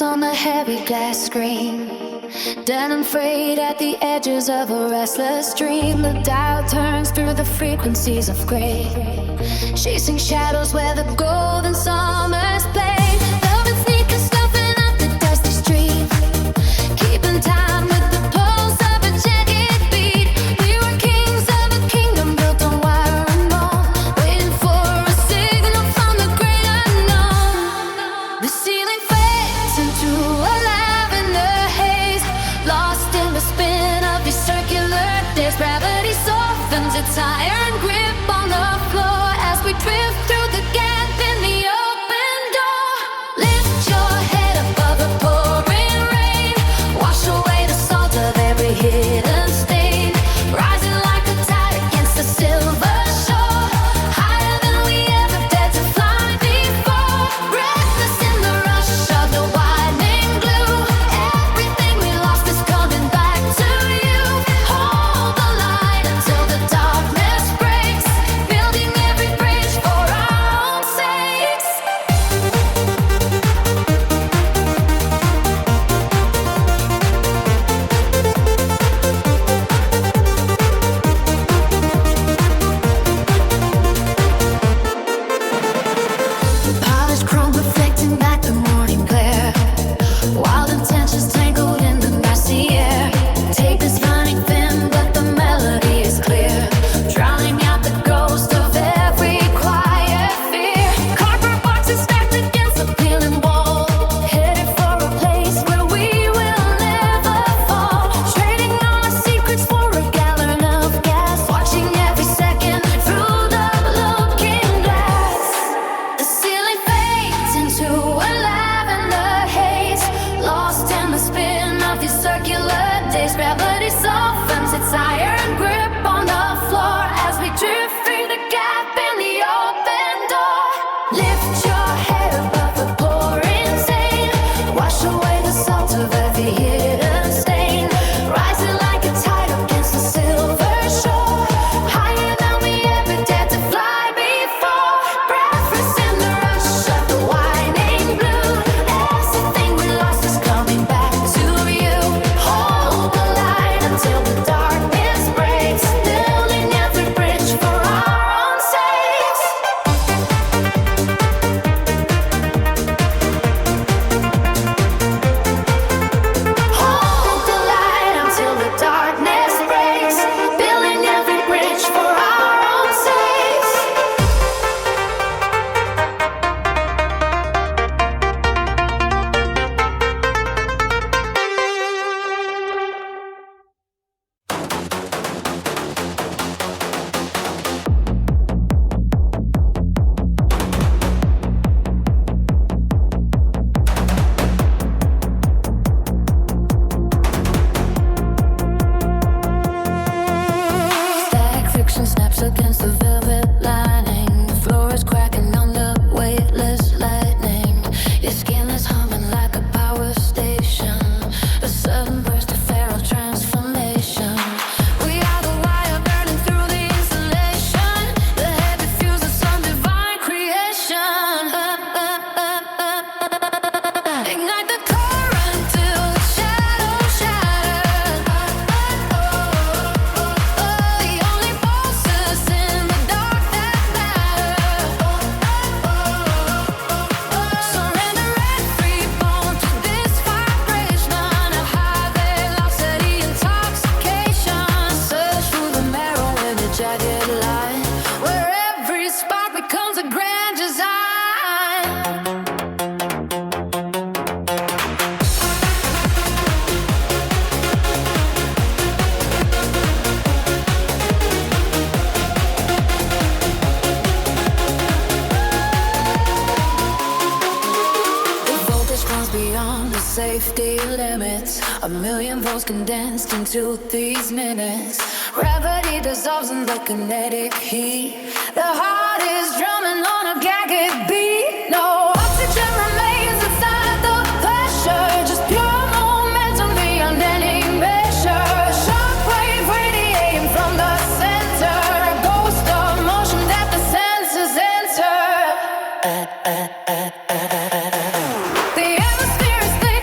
on the heavy glass screen, denim frayed at the edges of a restless dream. The dial turns through the frequencies of gray, chasing shadows where the golden summers play. Love and sneakers stuffing up the dusty street, keeping time with the pulse of a jagged beat. We were kings of a kingdom built on wire and bone, waiting for a signal from the great unknown. The ceiling fades into a lavender haze, lost in the spin of these circular days. Gravity softens its iron grip on the floor as we drift through the gap in the open door. Lift your head above the pouring rain, wash away the salt of every hidden stain. Rising like a tide against the silver shore, higher than we ever dared to fly before. Breathless in the rush of the widening glue, everything we lost is coming back to you. Hold the light until the darkness breaks, building every bridge for our own sakes. Polished chrome reflecting back the morning glare, wild intentions tangled in the messy air. Tape is running thin, but the melody is clear, drowning out the ghost of every quiet fear. Cardboard boxes stacked against the peeling wall, headed for a place where we will never fall. Trading all our secrets for a gallon of gas, watching every second through the looking glass. The ceiling fades into a lavender haze, lost in the spin of these circular days. Gravity softens its iron grip on the floor as we drift through the gap in the open door. Lift your head above the pouring rain, wash away the salt of every hidden stain. Rising like a tide against the silver shore, higher than we ever dared to fly before. Breathless in the rush of the winding blue, everything we lost is coming back to you. Hold the light until the darkness breaks, building every bridge for our own sakes. Hold the light until the darkness breaks, building every bridge for our own sakes. Static friction snaps against the velvet lining. The floor is cracking under weightless lightning. Your skin is humming like a power station, a sudden burst of feral transformation. We are the wire burning through the insulation, the heavy fuse of some divine creation. Ignite the current till the shadows shatter. The only pulses in the dark that matter. Surrender every bone to this vibration of high velocity intoxication. Search through the marrow in the jagged line, where every spark becomes a grand design. The voltage grows beyond the safety limits, a million volts condensed into these minutes. Gravity dissolves in the kinetic heat, the heart is drumming on a jagged beat. No oxygen remains inside the pressure, just pure momentum beyond any measure. Shockwave radiating from the center, a ghost of motion that the senses enter. The atmosphere is thick.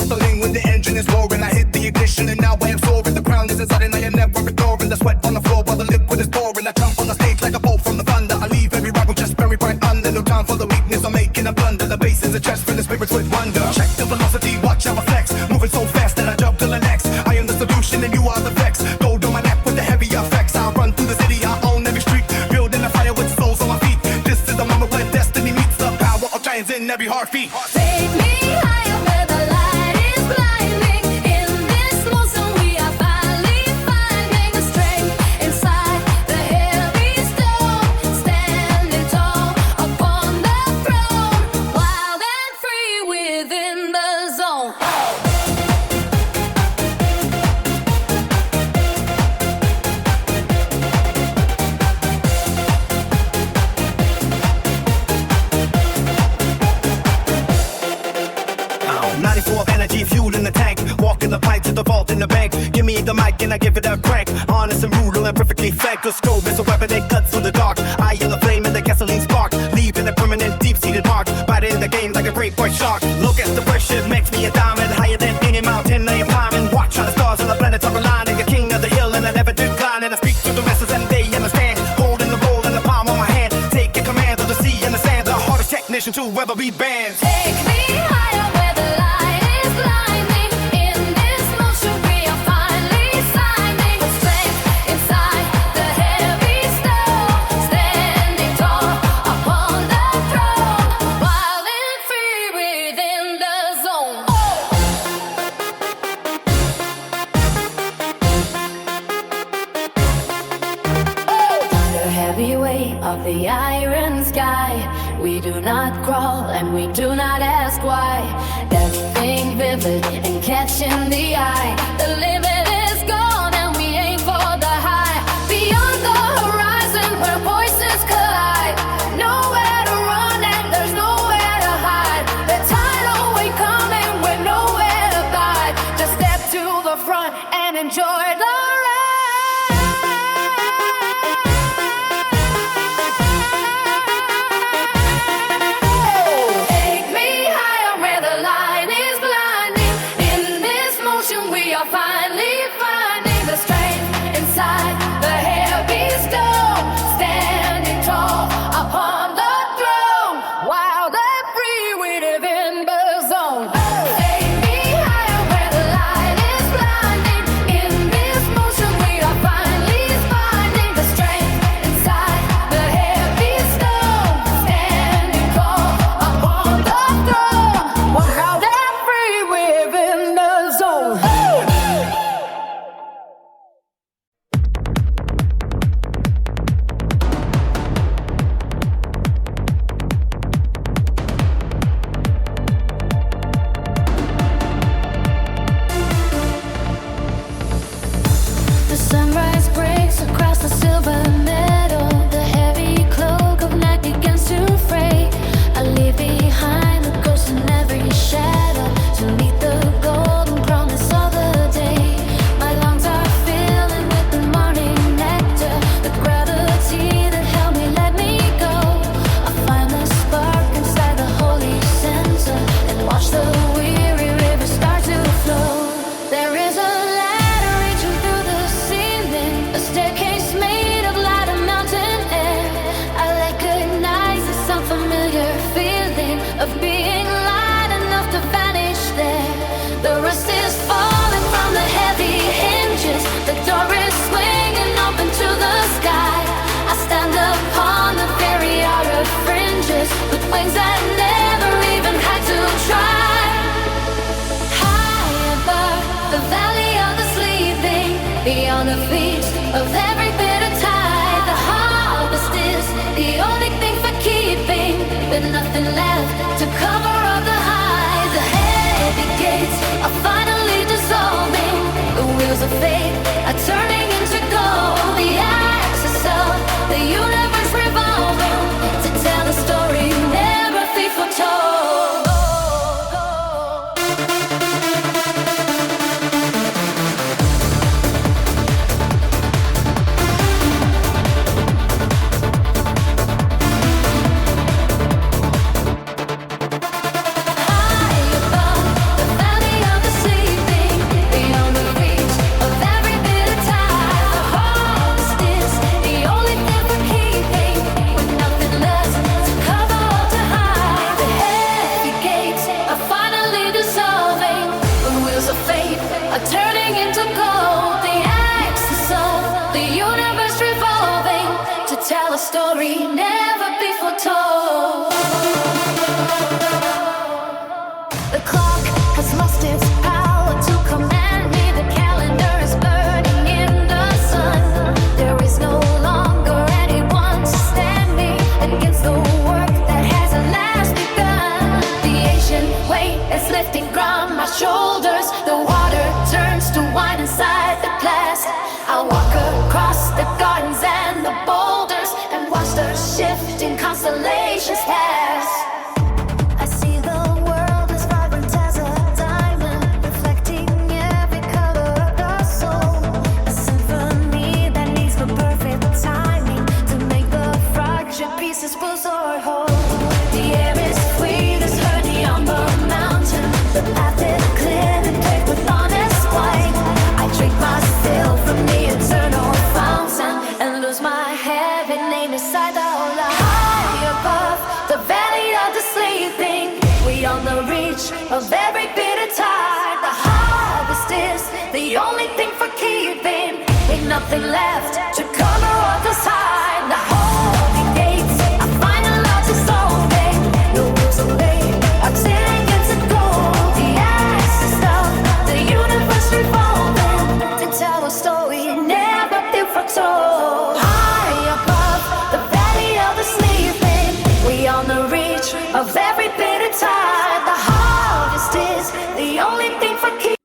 hustling when the engine is roaring. I hit the ignition and now I am soaring. The crown is inside and I am never ignoring the sweat on the floor while the liquid is pouring. I jump on the stage like a bolt from the thunder. I leave every rival just very bright under. No time for the weakness, I'm making a blunder. The bass is a chest for the spirits with wonder. Check the velocity, watch how I flex. Moving so fast that I jump to the next. I am the solution and you are the vex. Gold on my neck with the heavy effects. I run through the city, I own every street. Building a fire with souls on my feet. This is the moment where destiny meets the power of giants in every heartbeat. Take me higher where the light is blinding. In this motion we are finally finding the strength inside the heavy stone. Standing tall upon the throne, wild and free within the zone. Of energy, fuel in the tank. Walking the pipe to the vault in the bank. Give me the mic and I give it a crank. Honest and brutal and perfectly fed. The scope is a weapon that cuts through the dark. I am the flame and the gasoline spark. Leaving a permanent deep-seated mark. Biting the game like a great white shark. Look at the pressure, makes me a diamond. Higher than any mountain I am climbing. Watch how the stars and the planets are aligning. A king of the hill and I never decline. And I speak to the masses and they understand. Holding the roll in the palm of my hand. Taking command of the sea and the sand. The hardest technician to ever be banned. Take me higher where the light is blinding. In this motion we are finally finding the strength inside the heavy stone. Standing tall upon the throne, wild and free within the zone. The heavy weight of the iron sky. We do not crawl and we do not ask why. Everything vivid and catching the eye. The limit is gone and we aim for the high. Beyond the horizon where voices collide. Nowhere to run and there's nowhere to hide. The tidal wave coming with nowhere to bide. Just step to the front and enjoy the ride. Take me higher where the light is blinding. In this motion we are finally finding the strength inside the heavy stone. Standing tall upon the throne, wild and free we live in the zone. Take me higher where the light is blinding. In this motion we are finally finding the strength inside the heavy stone. Standing tall upon the throne, wild and free within the zone. The sunrise breaks across the silver meadow. The heavy cloak of night begins to fray. I leave behind the ghosts in every shadow to meet the golden promise of the day. My lungs are filling with the morning nectar. The gravity that held me let me go. I find the spark inside the holy center and watch the weary river start to flow. There is a ladder reaching through the ceiling, a staircase made of light and mountain air. I recognize this unfamiliar feeling of being light enough to vanish there. The rust is falling from the heavy hinges. The door is swinging open to the sky. I stand upon the very outer fringes with wings that never even had to try. High above the valley of the sleeping, beyond the feast of every bitter tide. The harvest is the only thing for keeping, with nothing left to cover up the high. The heavy gates are finally dissolving. The wheels of fate are turning into gold. The axis of the universe revolving to tell a story never before told. The clock has lost its power to command me. The calendar is burning in the sun. There is no longer anyone to stand me against the work that has at last begun. The ancient weight is lifting from my shoulders. The water turns to wine inside the glass. I walk across the gardens and the boulders and watch the shifting constellations pass. I see the world as vibrant as a diamond, reflecting every color of the soul. A symphony that needs the perfect timing to make the fractured pieces pull or hold. The air is free, there's honey on the mountain. The path is clear and paved with honest white. I drink my fill from the eternal fountain and lose my heaven name inside the light. High above the valley of the sleeping, we on the reach of every bitter tide. The harvest is the only thing for keeping. Ain't nothing left to cover what was hide. The holy gates, I find a love to solving. No rules are laid, I'm sitting against the gold. The axis of the universe revolving to tell a story never before told. High above the valley of the sleeping, we on the reach of every bitter tide. The harvest is the only thing for keeping.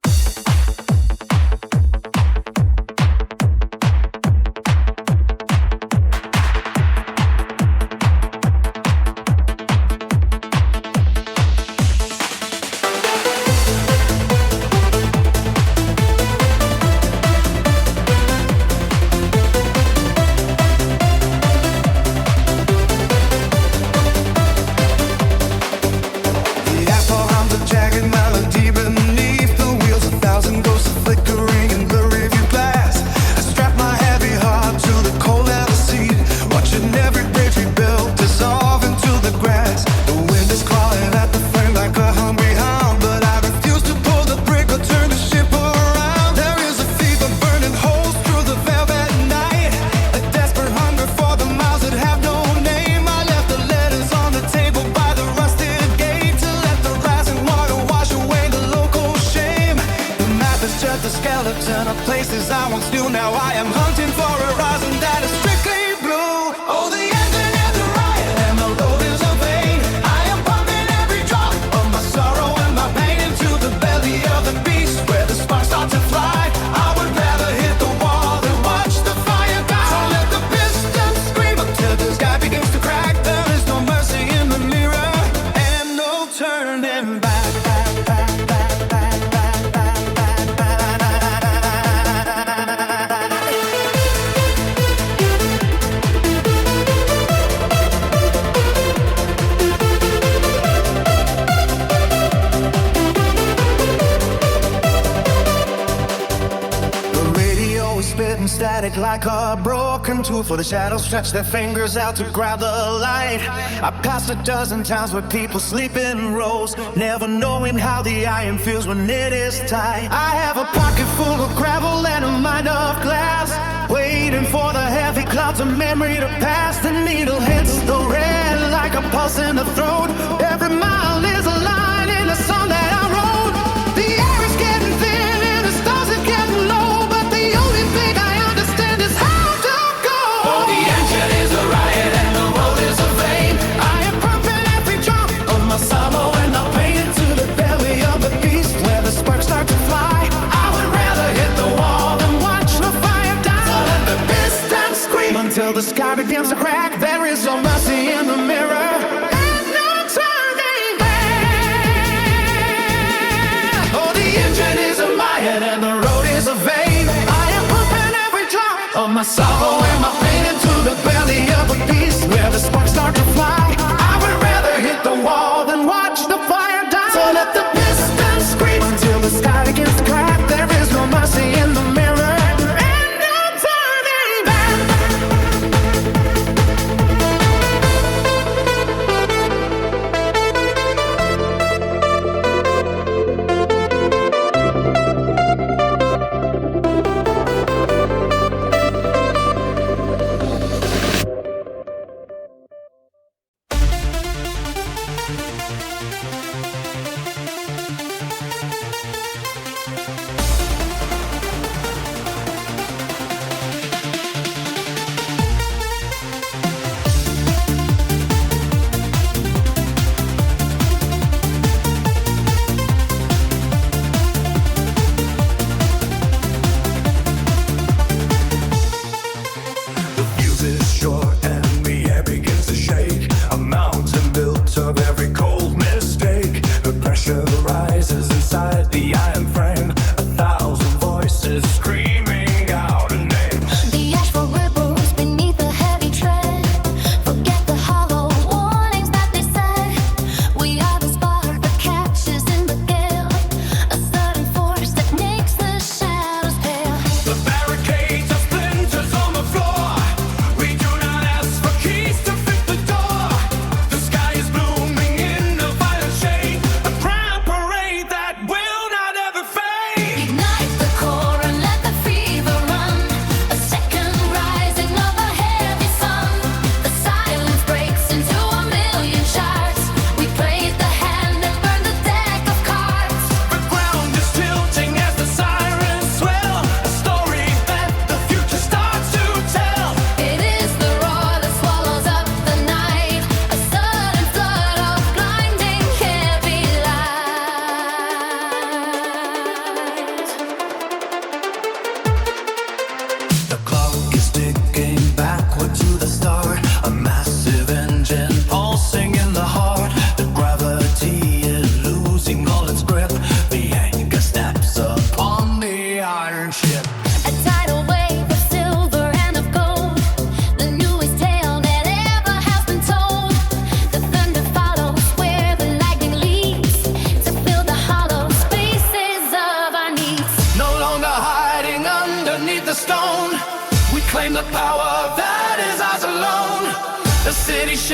Like a broken tool for the shadows stretch their fingers out to grab the light. I passed a dozen times where people sleep in rows, never knowing how the iron feels when it is tight. I have a pocket full of gravel and a mind of glass, waiting for the heavy clouds of memory to pass. The needle hits the red like a pulse in the throat. Every mile is a line in the song that I wrote. The air is getting thin and the stars are getting low, but the only thing I understand is how to go. Oh, the engine is a riot and the road is a vein. I am pumping every drop of my sorrow and I paint into the belly of the beast where the sparks start to fly. I would rather hit the wall than watch the fire die. So let the pistons scream until the sky begins to crack. There is no mercy in the mirror. And no turning back. Oh, the engine is a riot and the road is a vein. I am pumping every drop of my sorrow and my pain into the belly of a beast where the sparks start to fly. I would rather hit the wall than watch the fire die. So let the pistons scream until the sky begins to crack. There is no mercy in the mirror. And no turning back.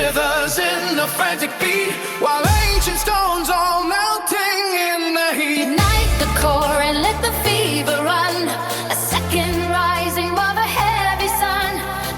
rivers in a frantic beat, while ancient stones all melting in the heat. Ignite the core and let the fever run. A second rising above a heavy sun.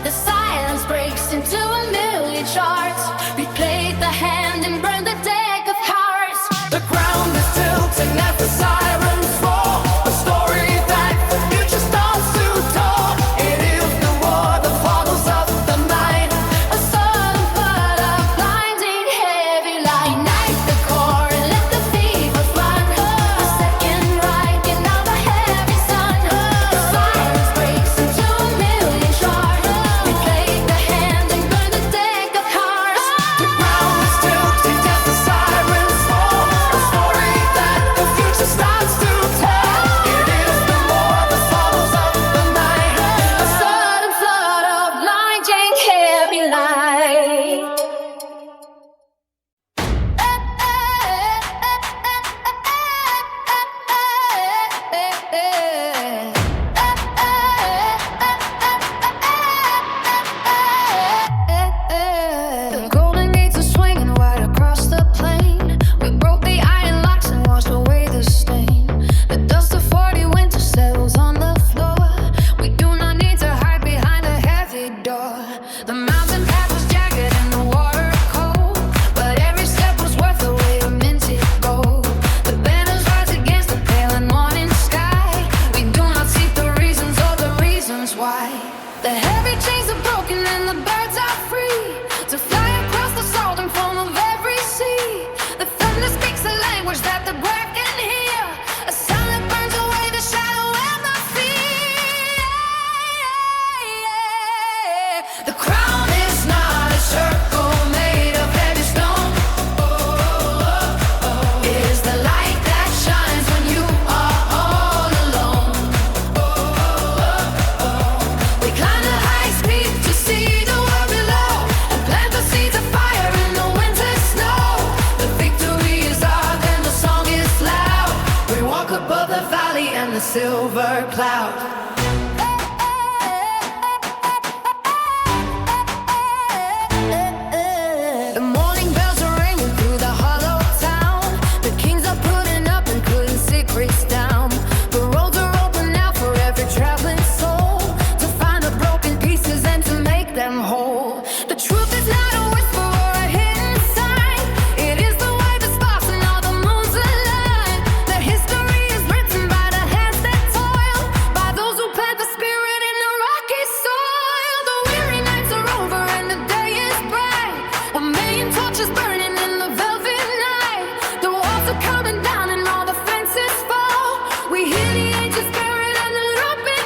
The silence breaks into a million shards. Replay the hand and burn the deck of hearts. The ground is tilting at the sirens fall. A story that the future starts to tell. It is the war that follows up the night. A sudden flood of blinding heavy light. Ignite the core and let the fever run. A second rising of a heavy sun. The silence breaks into a million shards. Replay the hand and burn the deck of hearts. The ground is tilting as the sirens fall. A story that the future starts to tell. It is the war that follows up the night. A sudden flood of blinding heavy light. The golden gates are swinging wide across the plain. We broke the iron locks and washed away the stain. The dust of 40 winter settles on the floor. We do not need to hide behind a heavy door. The mountain path was jagged and the water cold, but every step was worth the weight of minted gold. The banners rise against the pale and morning sky. We do not seek the reasons or the reasons why. The heavy chains are broken and the birds are free to fly across the southern foam of every sea. The thunder speaks a language that the breath can hear, a sound that burns away the shadow and the fear. The crown is not a circle made of heavy stone. It is the light that shines when you are all alone. We climb the heights peak to see the world below, and plant the seeds of fire in the winter snow. The victory is ours and the song is loud. We walk above the valley and the silver cloud. The morning bells are ringing through the hollow town. The kings are putting up and putting secrets down. The roads are open now for every traveling soul, to find the broken pieces and to make them whole. The truth is not a whisper or a hidden sign. It is the way that sparks and all the moons align. The history is written by the hands that toil, by those who plant the spirit in the rocky soil. The weary nights are over and the day is bright. A million torches burning in the velvet night. The walls are coming down and all the fences fall. We hear the angel spirit and the trumpet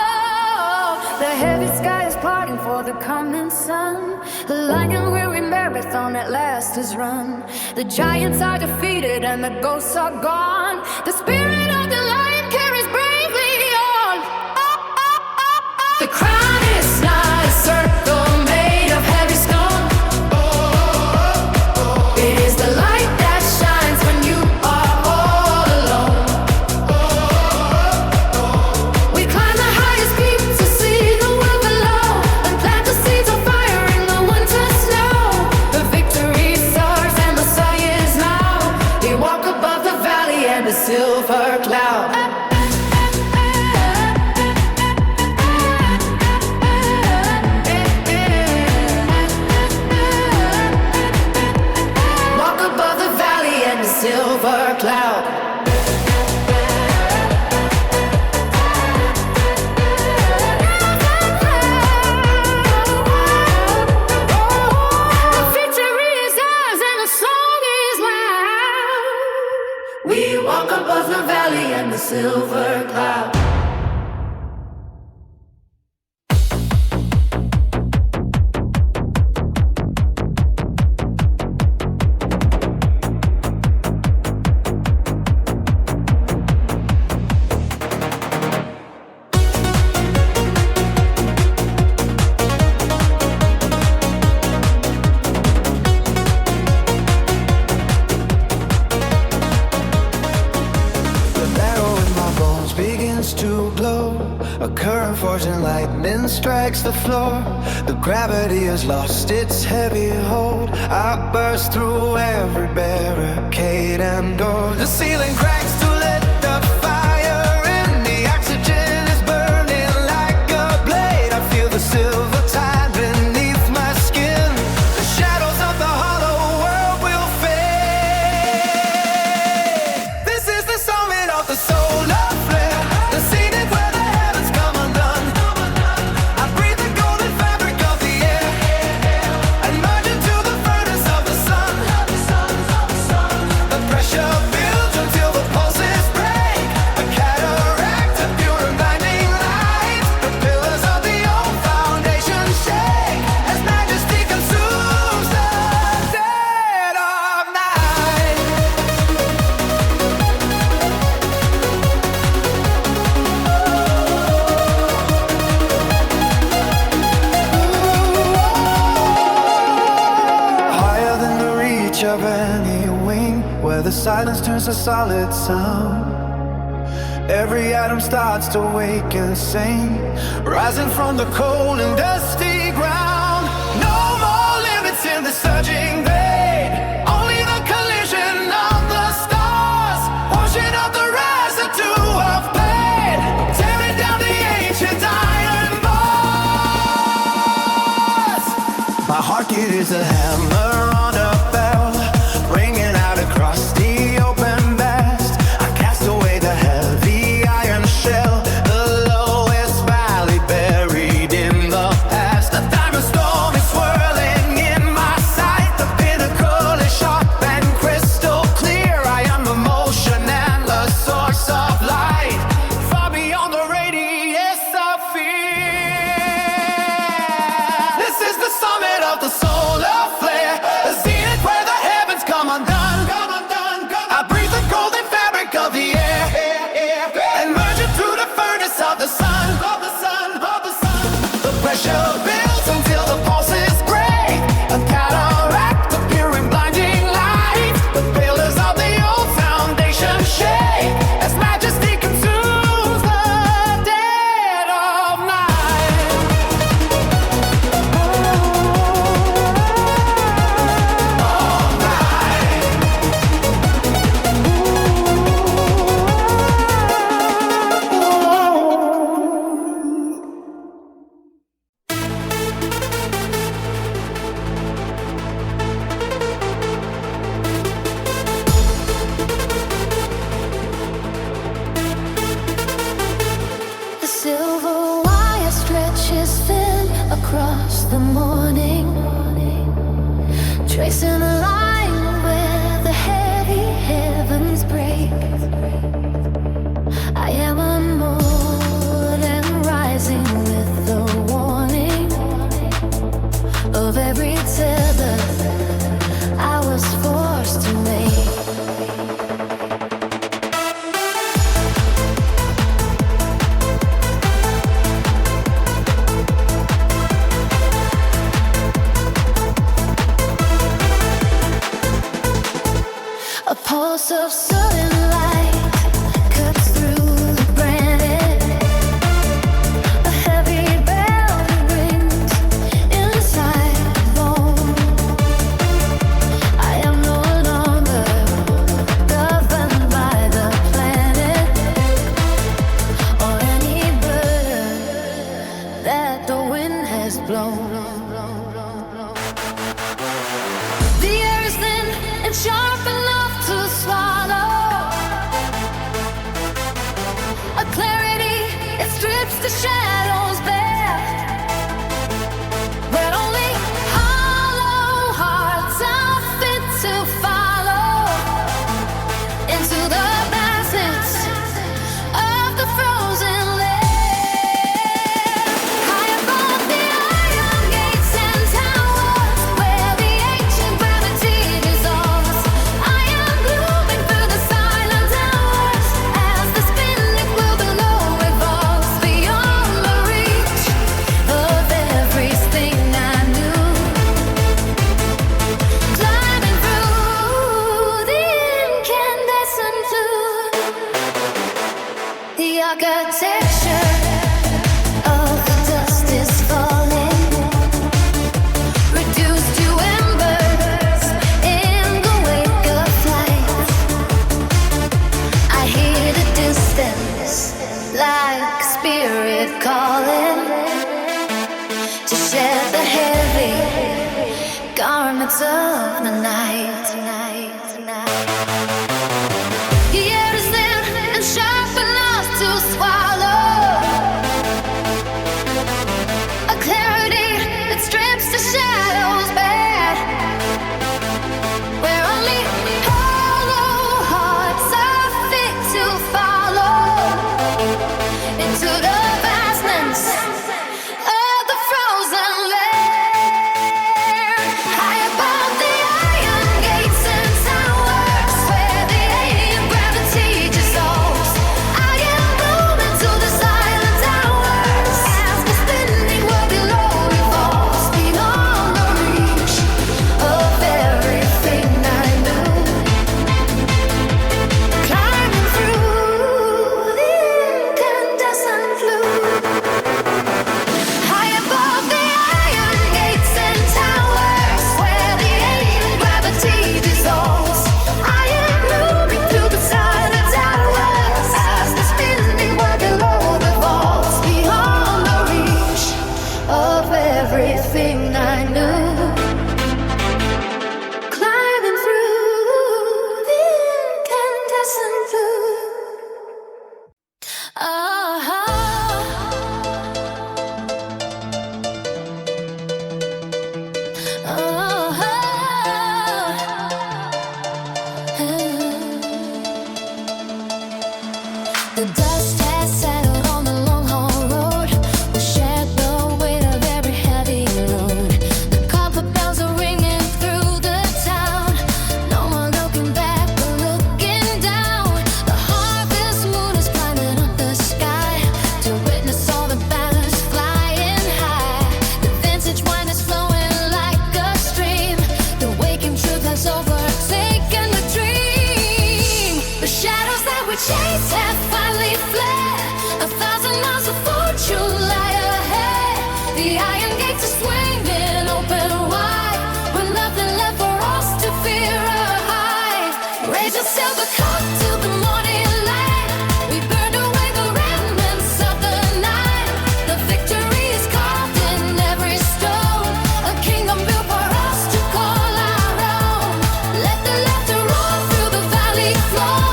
call. The heavy sky is parting for the coming sun. The lion weary marathon at last is run. The giants are defeated and the ghosts are gone. The spirit of the lion carries bravely on. The crown is not a circle made of heavy stone. It is the light that shines when you are all alone. We climb the highest peak to see the world below, and plant the seeds of fire in the winter snow. The victory is ours and the sun is now. We walk above the valley and the silver cloud. Walk above the valley and the silver cloud. The victory is ours and the song is loud. We walk above the valley and the silver cloud. A current forging lightning strikes the floor. The gravity has lost its heavy hold. I burst through every barricade and door. The ceiling cracks to let the fire in. The oxygen is burning like a blade. I feel the silver tide beneath my skin. The shadows of the hollow world will fade. This is the summit of the solar flare. The scenic where the heavens come undone. I breathe the golden fabric of the air and merge into the furnace of the sun. The pressure builds until the pulses break. A cataract of pure and blinding light. The pillars of the old foundation shake as majesty consumes the dead of night. Higher than the reach of any wing, where the silence turns to solid sound. Every atom starts to wake and sing, rising from the cold and dusty ground. No more limits in the surging blade, only the collision of the stars, washing up the residue of pain, tearing down the ancient iron bars. My heart is a hammer on a bell, ringing out across the open vast. I cast away the heavy iron shell, the lowest valley buried in the past. The diamond storm is swirling in my sight. The pinnacle is sharp and crystal clear. I am the motion and the source of light, far beyond the radius of fear. This is the summit of the solar flare, the zenith where the heavens come undone. I breathe the golden fabric of the air and merge it through the furnace of the sun. The pressure builds until the pulses break. A cataract of pure and blinding light. The pillars of the old foundation shake as majesty consumes the dead of night. The silver wire stretches thin across the morning, tracing a line where the heavy heavens break. I am unmoored and rising with the warning of every tether I was forced to make. A pulse of sudden light cuts through the granite. A heavy bell rings inside the bone. I am no longer governed by the planet or any burden that the wind has blown. The air is thin and sharp enough to swallow. A clarity, it strips the shadows bare, but only hollow hearts are fit to follow into the passage of the frozen lair. High above the iron gates and towers, where the ancient gravity dissolves, I am blooming through the silent hours as the spinning wheel below evolves beyond the garments of the night. The air is thin and sharp enough to swallow a clarity that strips the shadows bare, where only hollow hearts are fit to follow into the vastness of the frozen lair. High above the iron gates and towers, where the alien gravity dissolves, I am moving to the silent hours as the spinning world below revolves beyond the reach of everything I knew. Climbing through the incandescent blue. High above the iron gates and towers, where the alien gravity dissolves, I am moving through the silent hours as the spinning world below revolves beyond the reach of everything I knew. Climbing through the incandescent blue. The dust has settled on the long haul road. We shared the weight of every heavy load. The copper bells are ringing through the town. No more looking back or looking down. The harvest moon is climbing up the sky to witness all the banners flying high. The vintage wine is flowing like a stream. The waking truth has overtaken the dream. The shadows that we chase have finally fled. 1,000 miles of fortune lie ahead. The iron gates are swinging open wide, with nothing left for us to fear or hide. Raise a silver cup to the morning light. We burned away the remnants of the night. The victory is carved in every stone, a kingdom built for us to call our own. Let the laughter roar through the valley floor.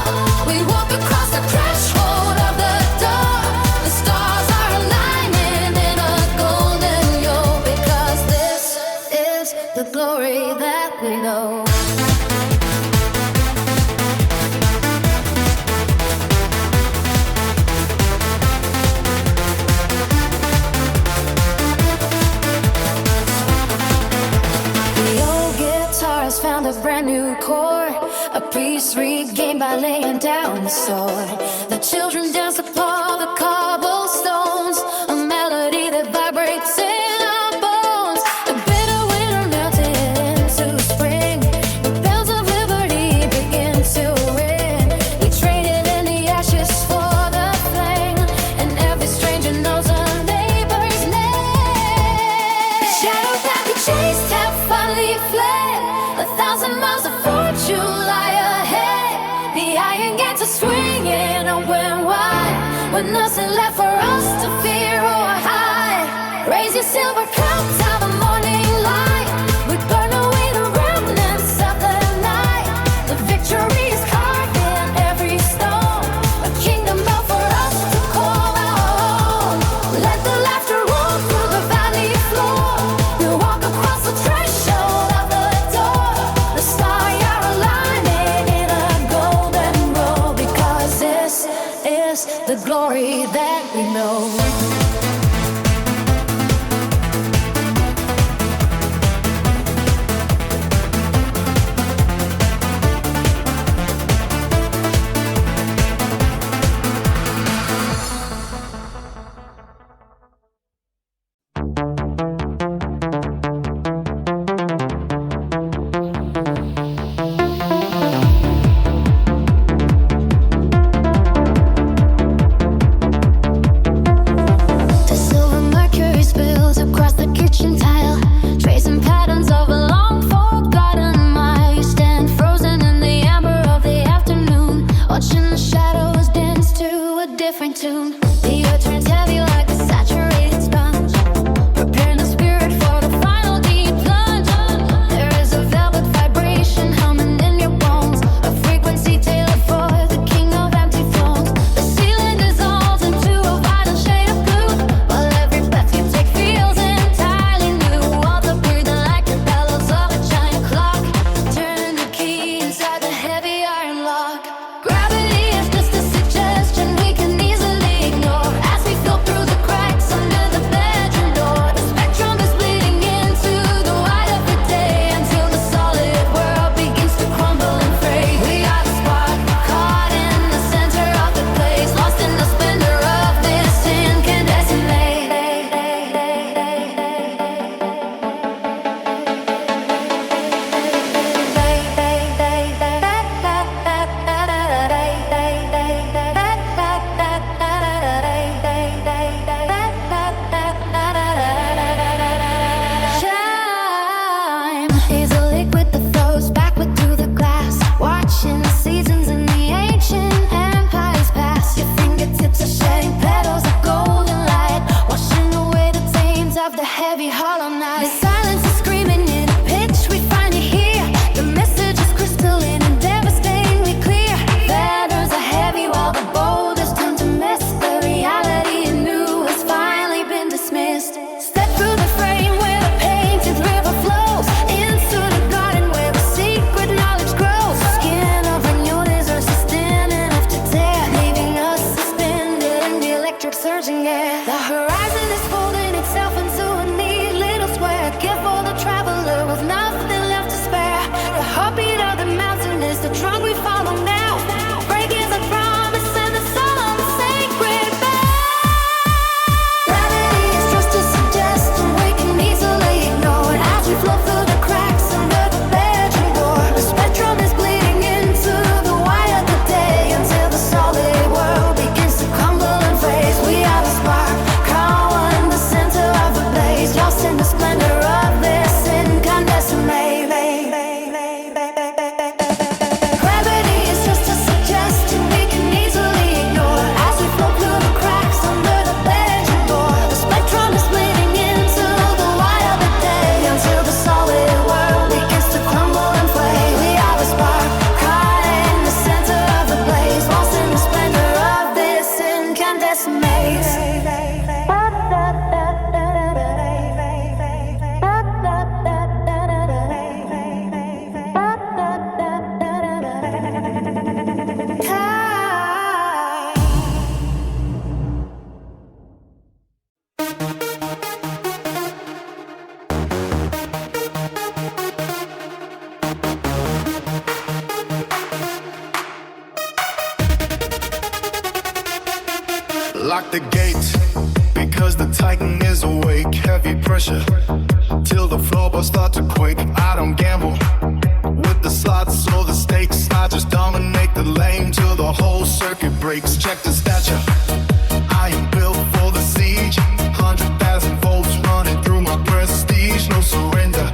We walk across the threshold of the door. The stars are aligning in a golden yoke, because this is the glory that we know. The old guitar has found a brand new chord, a piece regained by laying down the sword. The children dance upon the cobblestones, a melody that vibrates in our bones. The bitter winter melted into spring. The bells of liberty begin to ring. We traded in the ashes for the flame, and every stranger knows a neighbor's name. The shadows that we chased have finally fled. 1,000 miles of fortune lie ahead. The iron gates are swinging open wide, with nothing left for us to fear or hide. Raise your silver cup to the morning light. We burn away the remnants of the night. The victory is carved in every stone, a kingdom built for us to call our own. Let the laughter roll through the valley floor. We walk across the threshold of the door. The stars are aligning in a golden row, because this is the glory that we know. lock the gate because the Titan is awake. Heavy pressure till the floorboards start to quake. I don't gamble with the slots or the stakes. I just dominate the lane till the whole circuit breaks. Check the stature, I am built for the siege. 100,000 volts running through my prestige. No surrender,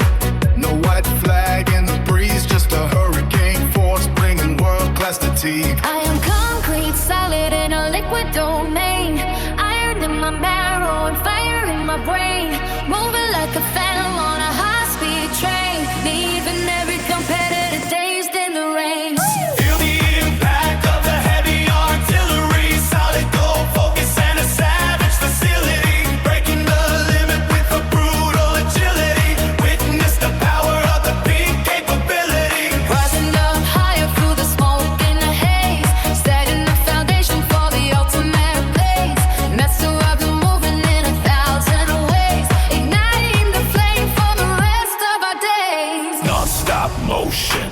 no white flag in the breeze. Just a hurricane force bringing world-class fatigue. I am concrete, solid in a liquid domain. Iron in my marrow and fire in my brain. Moving like a phantom on a high-speed train. Leaving every competitor dazed in the rain. Feel the impact of the heavy artillery. Solid gold focus and a savage facility. Breaking the limit with a brutal agility. Witness the power of the peak capability. Rising up higher through the smoke and the haze. Setting the foundation for the ultimate blaze. Master of the movement in 1,000 ways. Igniting the flame for the rest of our days. Non-stop motion.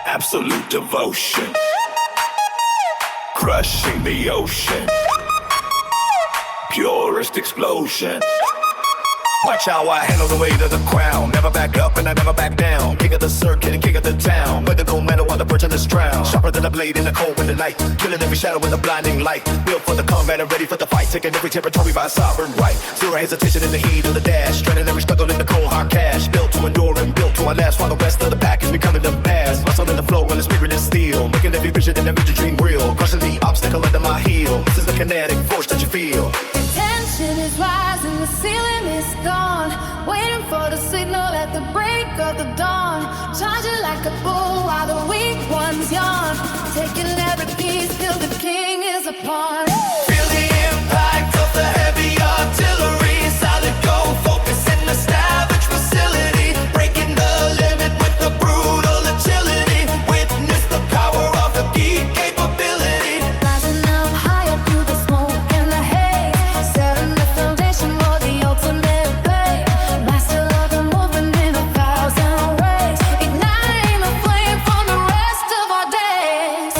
Absolute devotion. Crushing the ocean. Purest explosion. Watch how I handle the weight of the crown. Never back up and I never back down. King of the circuit and king of the town. With the gold medal on the bridge on this drown. Sharper than a blade in the cold winter night. Killing every shadow with a blinding light. Built for the combat and ready for the fight. Taking every territory by sovereign right. Zero hesitation in the heat of the dash. Stranding every struggle in the cold hard cash. Built to endure and built to last. While the rest of the pack is becoming the past. Muscle in the flow and the spirit is steel. Making every vision and every dream real. Crushing the obstacle under my heel. This is the kinetic force that you feel. Tension is rising, the ceiling is gone. Waiting for the signal at the break of the dawn. Charging like a bull while the weak ones yawn. Taking every piece till the king is upon. Feel the impact of the heavy artillery. Solid gold focus in the savage facility. Breaking the limit with the brutal agility. Witness the power of the geek capability. Rising up higher through the smoke and the haze. Setting the foundation for the ultimate blaze. Master of the movement in 1,000 ways. Igniting the flame for the rest of our days.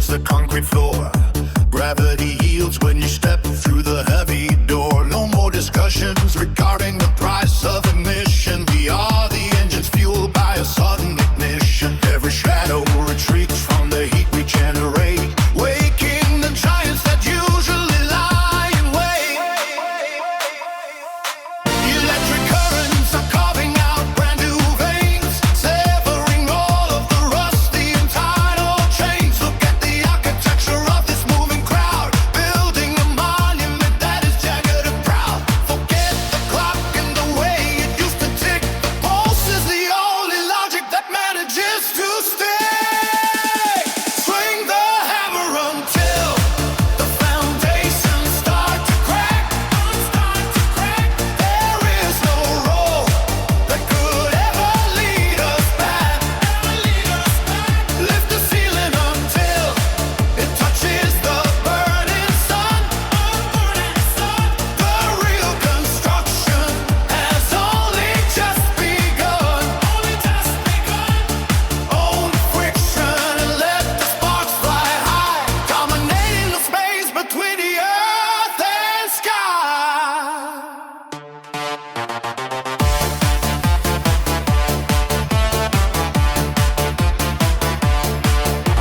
The concrete floor. Gravity yields when you step through the heavy door. No more discussions regarding the price of admission. We are the engines fueled by a sudden ignition. Every shadow retreats from the heat we generate, waking the giants that usually lie in wait. Electric currents are carving out brand new veins, severing all of the rusty and tidal chains. Look at the architecture of this moving crowd, building a monument that is jagged and proud. Forget the clock and the way it used to tick. The pulse is the only logic that manages to stay. Swing the hammer until the foundations start to crack. There is no road that could ever lead us back. Lift the ceiling until it touches the burning sun. The real construction has only just begun. Own friction and let the sparks fly high, dominating the space between the earth and sky.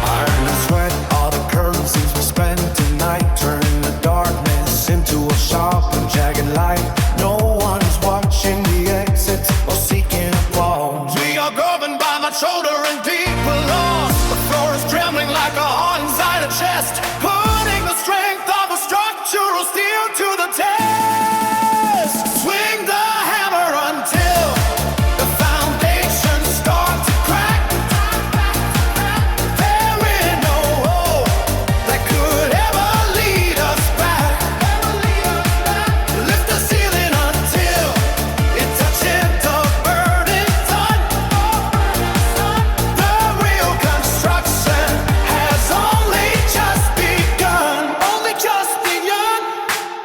Iron and sweat are the currencies we spend tonight, turning the darkness into a sharp and jagged light. No one's watching the exits or seeking applause. We are governed by much older and deeper laws. The floor is trembling like a heart inside a chest, putting the strength of a structural steel to the test. Swing the hammer until the foundations start to crack. There is no hope that could ever lead us back. Lift the ceiling until it touches the burning sun. The real construction has only just begun. Only just begun.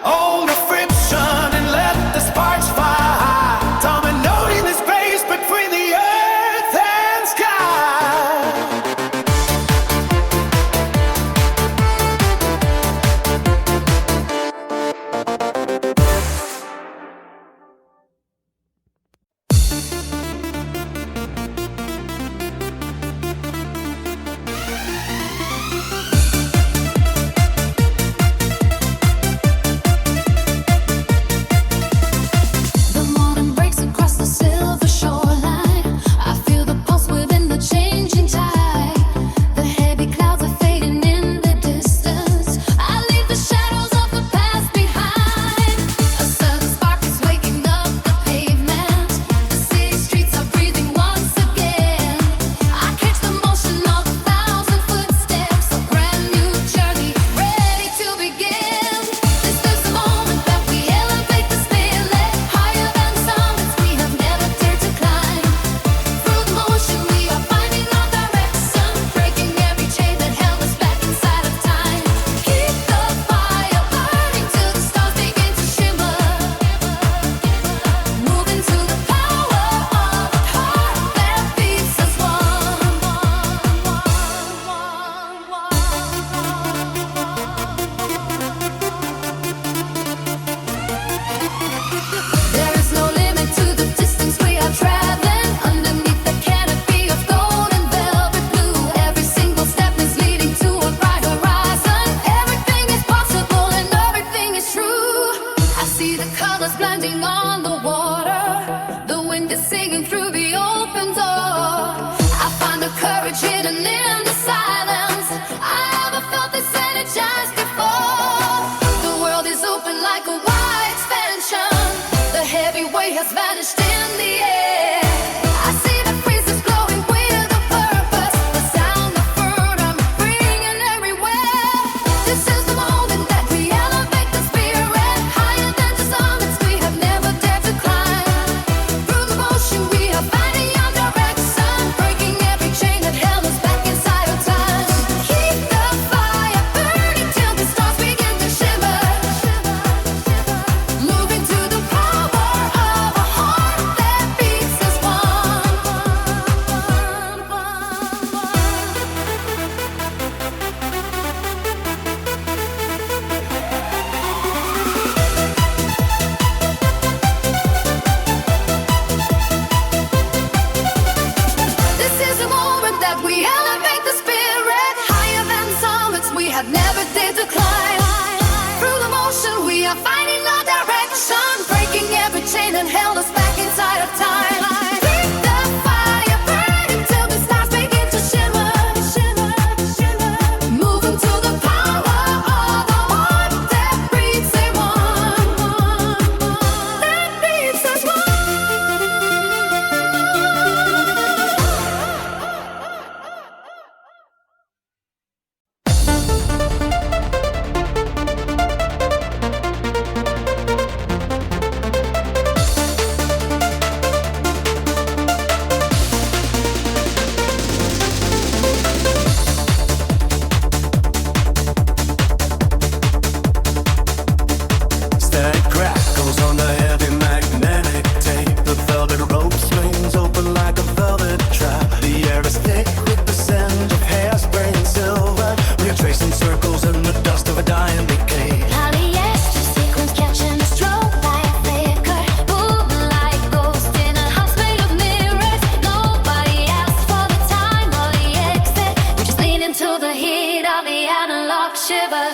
Own the friction and let the sparks fly high, dominating the space between the earth and sky. The morning breaks across the silver shoreline. I feel the pulse within the changing tide. The heavy clouds are fading in the distance. I leave the shadows of the past behind. A sudden spark is waking up the pavement. The city streets are breathing once again. I catch the motion of 1,000 footsteps. A brand new journey ready to begin. This is the moment that we elevate the spirit higher than summits we have never dared to climb. Through the motion we are finding our direction, breaking every chain that held us back inside of time. Keep the fire burning till the stars begin to shimmer. Moving to the power of a heart that beats as one. There is no limit to the distance we are traveling. Underneath the canopy of gold and velvet blue, every single step is leading to a bright horizon. Everything is possible and everything is true. I see the colors blending on the water. The wind is singing through the open door. I find the courage hidden in the silence. I haven't felt this energized before. The world is open like a wide expansion. The heavy weight has vanished in the air. I see the breezes blowing with a purpose. The sound of freedom ringing everywhere. This is the moment that we elevate the spirit higher than the summits we have never dared to climb. Through the motion we are finding our direction, breaking every chain that held us back inside but never did decline. Through the motion, we are finding our direction, breaking every chain and held us back inside of time. Keep the fire burning till the stars begin to shimmer, shimmer, shimmer. Moving to the power of the one that breathes as one, that breathes as one. Static crackles on the heavy magnetic tape. The velvet rope swings open like a velvet trap. The air is thick with the scent of hairspray and silver. We are tracing circles in the dust of a dying decay. Polyester sequins catching a stroke by a flicker, moving like ghosts in a house made of mirrors. Nobody asked for the time or the exit. We just lean into the heat of the analog shiver.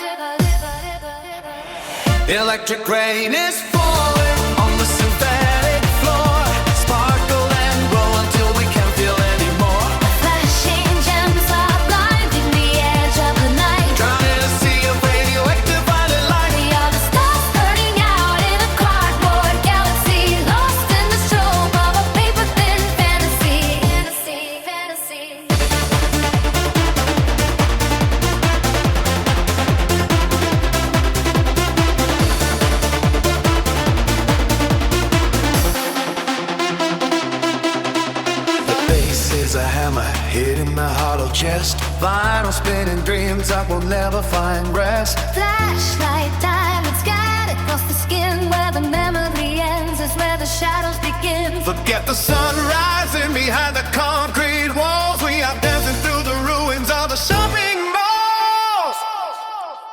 Electric rain is falling on the synthetic floor. Sparkle and roll until we can't feel anymore. Flashing gems are blinding the edge of the night. Drowning in a sea of radioactive violet light. We are the stars burning out in a cardboard galaxy, lost in the strobe of a paper-thin fantasy. Fantasy, fantasy. The bass is a hammer hitting my hollow chest. Vinyl spinning dreams that will never find rest. Flashlight diamonds scattered across the skin. Where the memory ends is where the shadows begin. Forget the sun rising behind the concrete walls. We are dancing through the ruins of the shopping malls.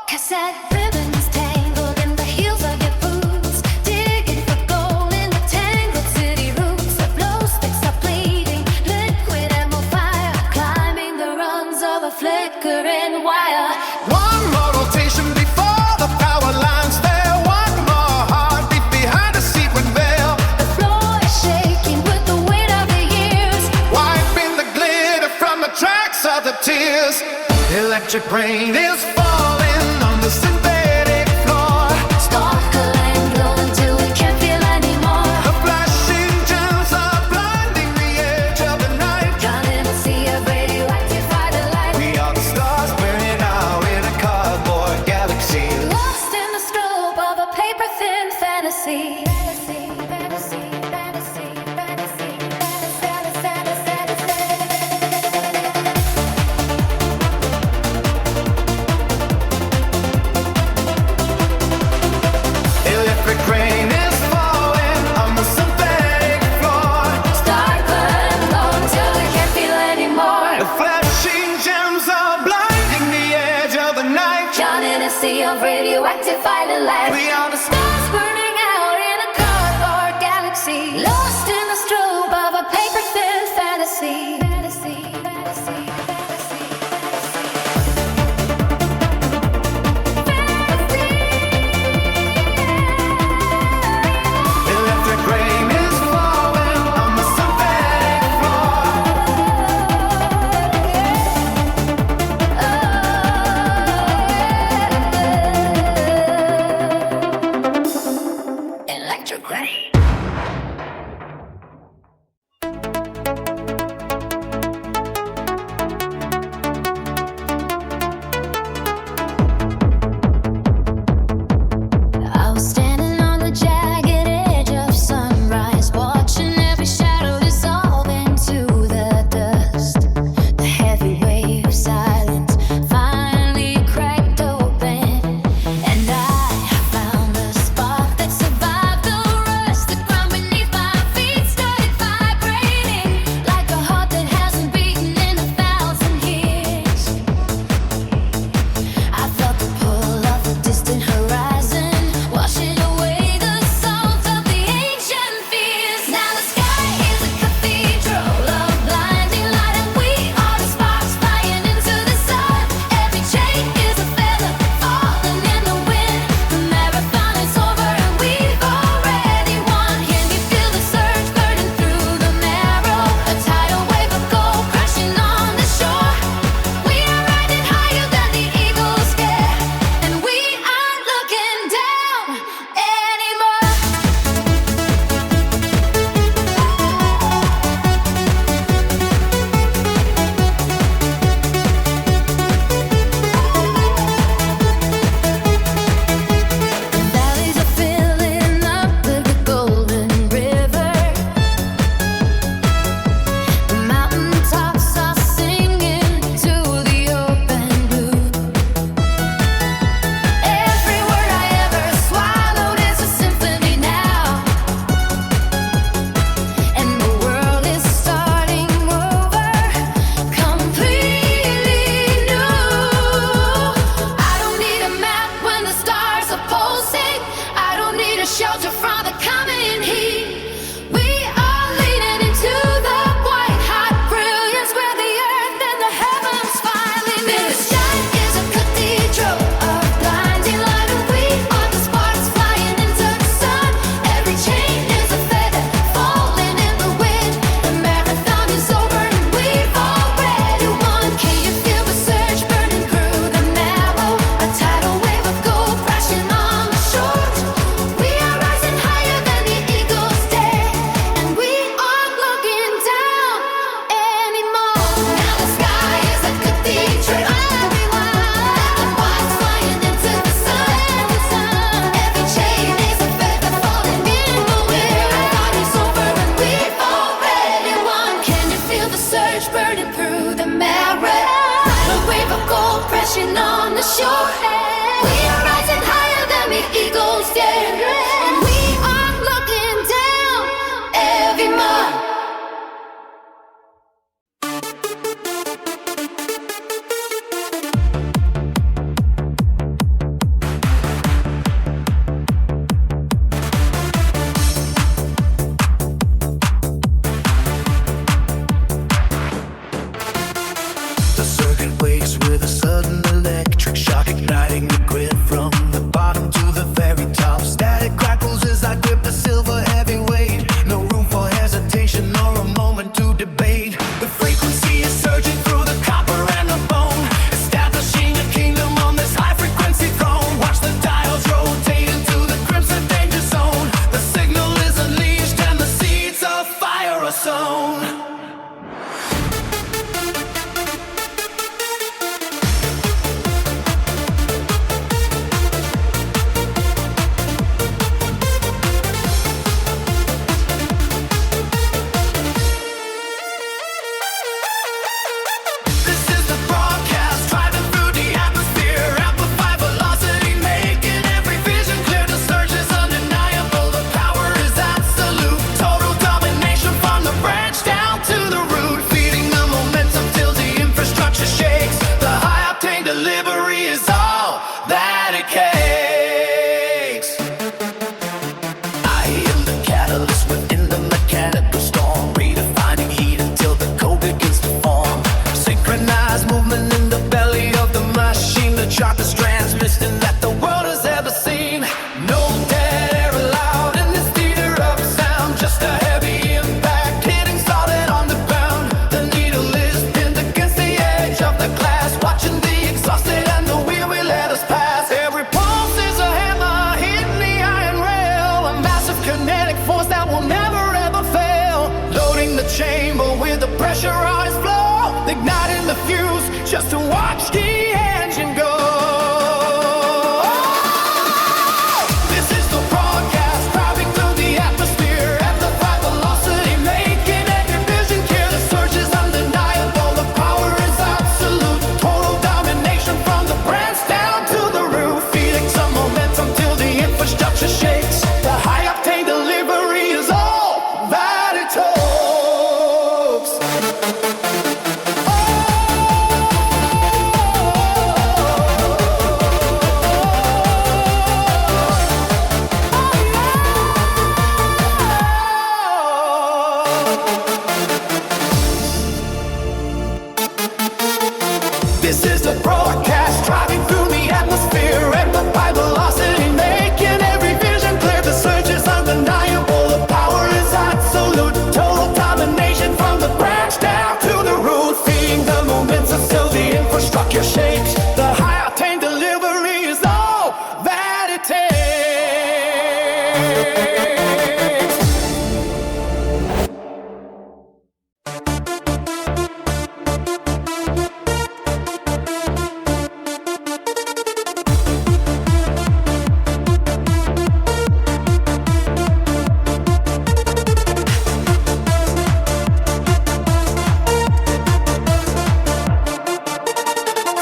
Cassette ribbons tangled in the heels of your boots, digging for gold in the tangled city roots. The glow sticks are bleeding, liquid ammo fire, climbing the rungs of a flickering wire. One more rotation before the power lines there. One more heartbeat behind the sequin veil. The floor is shaking with the weight of the years. Wiping the glitter from the tracks of the tears. Electric rain is falling on the synthetic floor. Sparkle and glow until we can't feel anymore. The flashing gems are blinding the edge of the night. Drowning in a sea of radioactive violet light. We are the stars burning out in a cardboard galaxy. Lost in the strobe of a paper-thin fantasy. Fantasy, fantasy, fantasy, fantasy, Electric rain is falling on the synthetic floor. Start burn low until we can't feel anymore. The flashing gems are blinding the edge of the night. Drowning in a sea of radioactive violet light. We are the Stars burning out in a cardboard galaxy. Lost in the strobe of a paper-thin fantasy. Fantasy, fantasy, fantasy, electric rain is falling on the synthetic floor. fantasy. that it cakes. I am the catalyst within the mechanical storm, redefining heat until the code begins to form. Synchronized movement in the belly of the machine, the sharpest transmission that the world has ever seen. No dead air allowed in this theater of sound, just a heavy impact hitting solid on the ground. The needle is pinned against the edge of the glass, watching the exhausted and the weary let us pass. Every pulse is a hammer hitting the iron rail, a massive kinetic force that will never ever fail. Loading the chamber with the pressurized flow, igniting the fuse just to watch the engine go. This is the broadcast driving through the atmosphere at the high velocity, making every vision clear. The surge is undeniable, the power is absolute, total domination from the branch down to the roof, feeding some momentum till the infrastructure shakes. The high octane delivery is all that it takes. This is the broadcast driving through the atmosphere at the high velocity, making every vision clear. The surge is undeniable, the power is absolute, total domination from the branch down to the root, feeding the momentum till the infrastructure shakes. The high octane delivery is all that it takes.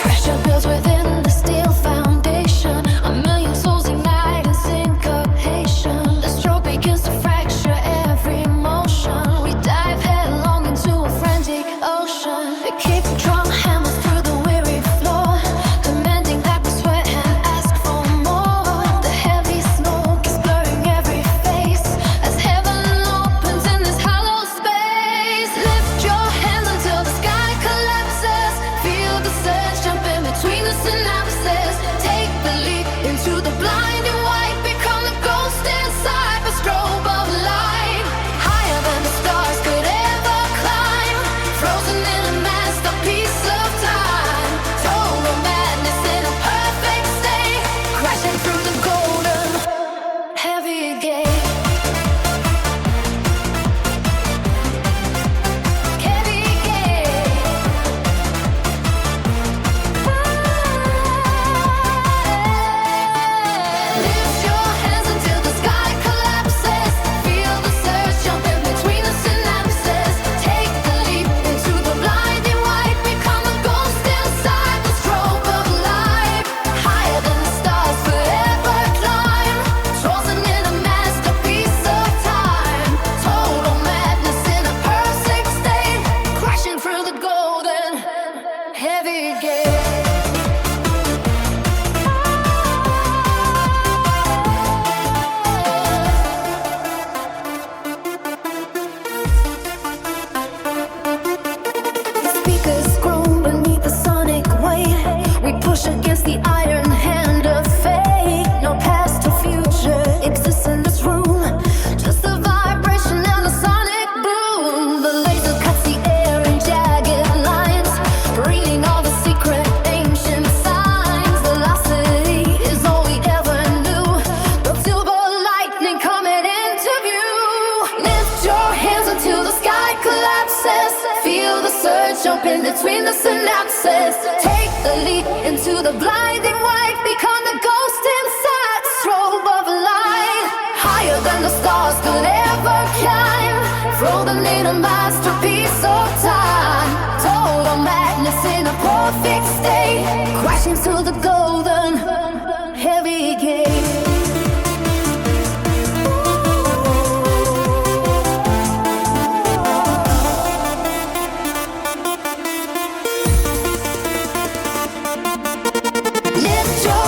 Pressure builds within the steel foundation. A million souls ignite in syncopation. The stroke begins to fracture every motion. We dive headlong into a frantic ocean. The kick drum hammers through the weary floor, demanding that we sweat and ask for more. The heavy smoke is blurring every face as heaven opens in this hollow space. Lift your hands until the sky collapses. Feel the surge jumping between the synapses. Take the leap into the blinding white. Become the ghost inside the strobe of light. Higher than the stars could ever climb. Frozen in a masterpiece of time. Total madness in a perfect state. Crashing through the golden heavy gate. Heavy gate. Lift your hands until the sky collapses. Feel the surge jumping between the synapses. Take the leap into the blinding white. Become a ghost inside the strobe of light. Higher than the stars forever climb. Frozen in a masterpiece of time. Total madness in a perfect state. Crashing through the golden heavy gate. The speakers groan beneath the sonic weight. We push against the iron hand of fate. No past or future exists in this room. Just a vibration and a sonic boom. The laser cuts the air in jagged lines, reading all the secret ancient signs. Velocity is all we ever knew. The silver lightning coming into view. Lift your hands until the sky collapses. Feel the surge jumping between the synapses. Take the leap into the blinding white. Become the ghost inside the strobe of light. Higher than the stars could ever climb. Frozen in a masterpiece of time. Total madness in a perfect state. Crashing through the golden heavy gate. Lift your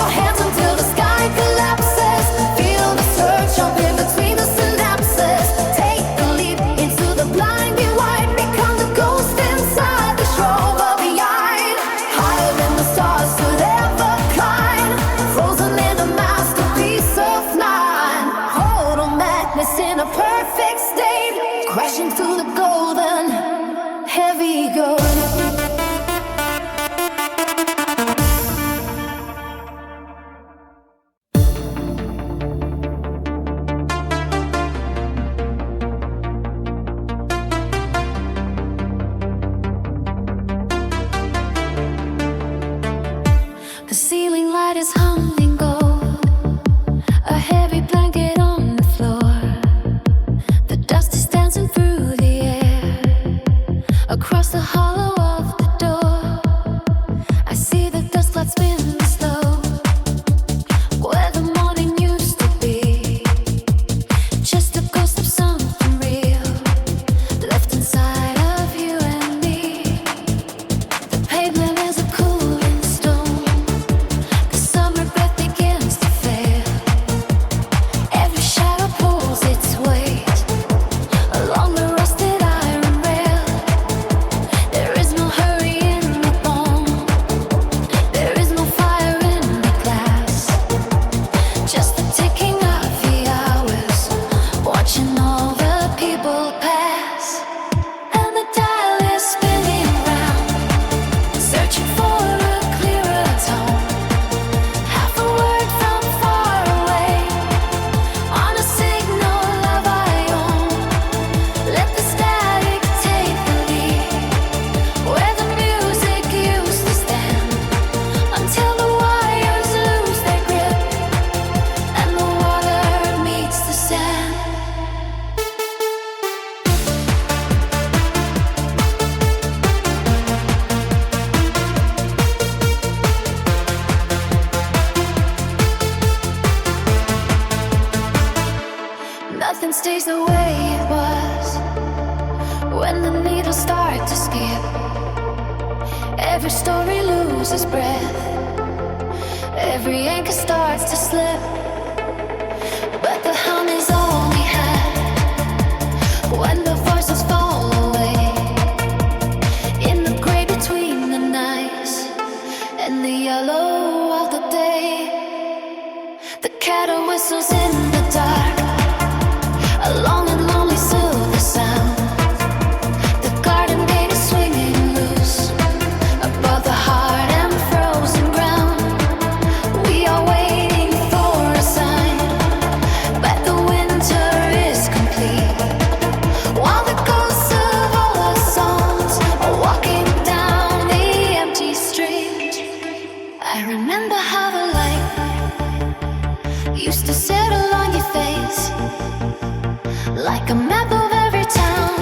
Nothing stays the way it was when the needles start to skip. Every story loses breath, every anchor starts to slip. But the hum is all we had when the voices fall away. In the gray between the nights and the yellow of the day, the cattle whistles in the dark, a long and lonely silver sound. The garden gate is swinging loose above the hard and frozen ground. We are waiting for a sign, but the winter is complete, while the ghosts of all our songs are walking down the empty street. I remember how the light used to settle on your face, like a map of every town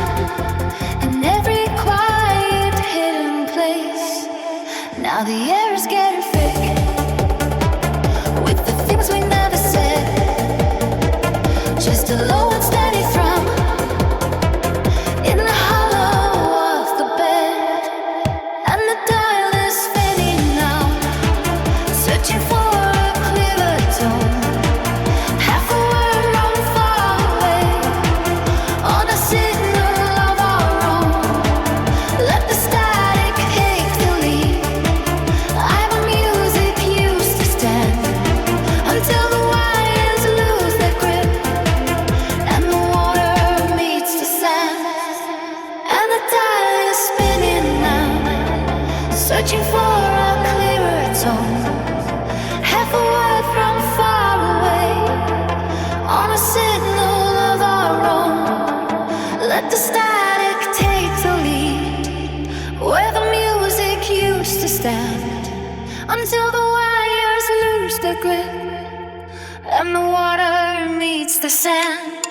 and every quiet hidden place. Now the air is getting thick with the things we never said, just a low and steady thrum in the hollow of the bed. And the dial is spinning now, searching for a clearer tone. Half a word from far away on a signal of our own. Let the static take the lead. Our music used to stand until the wires lose their grip and the water meets the sand. And the dial is spinning now, searching for a clearer tone. Half a word from far away on a signal of our own. Let the static take the lead where the music used to stand until the wires lose their grip and the water meets the sand.